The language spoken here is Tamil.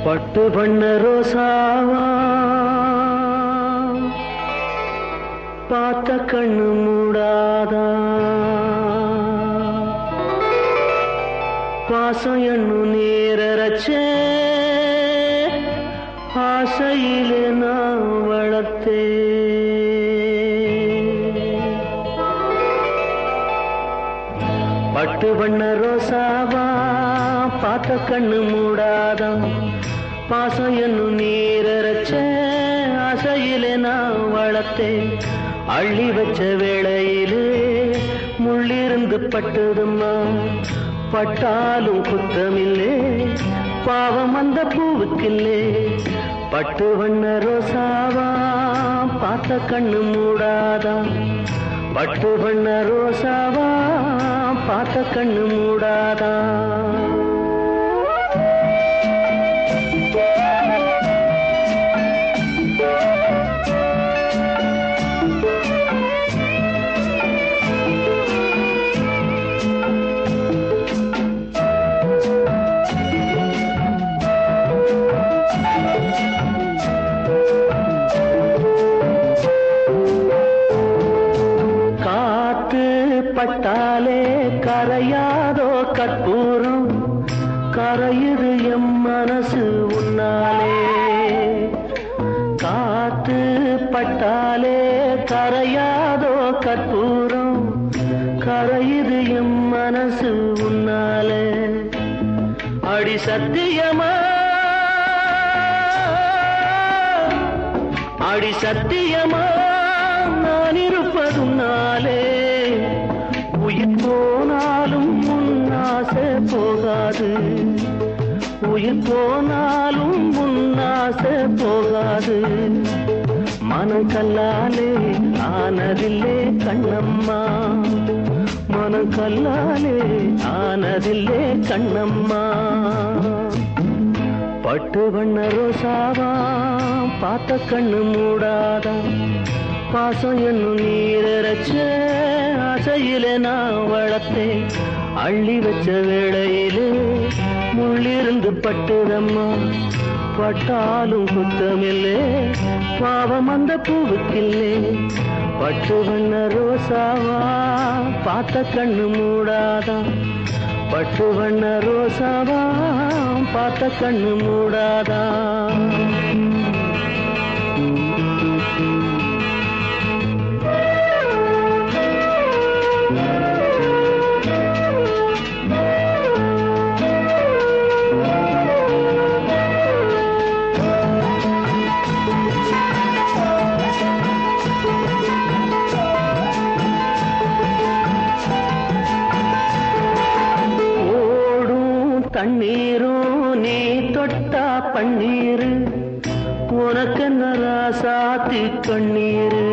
பட்டு பண்ண ரோசாவா பார்த்த கண்ணு மூடாதா பாசம் எண்ணு நேரச்சே ஆசையிலே நான் வளர்த்தே பட்டு பண்ண ரோசாவா பார்த்த கண்ணு மூடாதா பாசம் என்னும் நீரச்ச ஆசையிலே நான் வளர்த்தே அள்ளி வச்ச வேளையிலே முள்ளிருந்து பட்டதும்மா பட்டாலும் குத்தமில்லே பாவம் அந்த பூவுக்கில்லே பட்டு வண்ண ரோசாவா பார்த்த கண்ணு மூடாதா பட்டு வண்ண ரோசாவா பார்த்த கண்ணு மூடாதா பட்டாலே கரையாதோ கற்பூரம் கரையுது எம் மனசு உன்னாலே காத்து பட்டாலே கரையாதோ கற்பூரம் கரையுது எம் மனசு உன்னாலே அடி சத்தியமா அடி சத்தியமா நான் இருப்பதுன்னாலே உயிர் போனாலும் முன்னாசை போகாது உயிர் போனாலும் முன்னாசை போகாது மனம் கல்லாலே ஆனதில்லே கண்ணம்மா மனம் கல்லாலே ஆனதில்லே கண்ணம்மா பட்டு வண்ண ரோசாவா பார்த்த கண்ணு மூடாதா பாசம் என்னும் நீரச்ச ஆசையிலே நான் வளர்த்தே அள்ளி வச்ச வேளையிலே முள்ளிருந்து பட்டுதம்மா பட்டாலும் குத்தமில்லே பாவம் அந்த பூவுக்கில்லே பட்டு வண்ண ரோசாவா பார்த்த கண்ணு மூடாதா பட்டு வண்ண ரோசாவா பார்த்த கண்ணு மூடாதா தண்ணீரும் நீ தொட்டா பன்னீரு உனக்கு ராசாத்தி கண்ணீரு